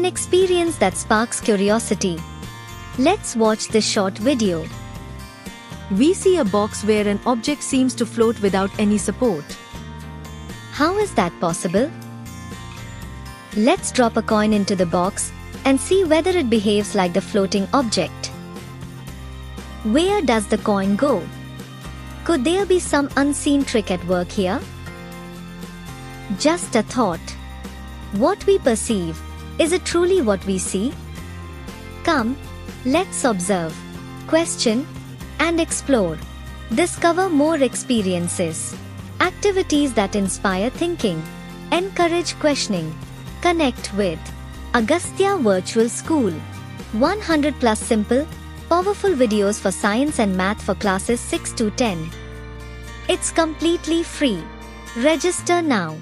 An experience that sparks curiosity. Let's watch this short video. We see a box where an object seems to float without any support. How is that possible? Let's drop a coin into the box and see whether it behaves like the floating object. Where does the coin go? Could there be some unseen trick at work here? Just a thought. What we perceive, is it truly what we see? Come, let's observe, question, and explore. Discover more experiences, activities that inspire thinking, encourage questioning. Connect with Agastya Virtual School. 100+ simple, powerful videos for science and math for classes 6 to 10. It's completely free. Register now.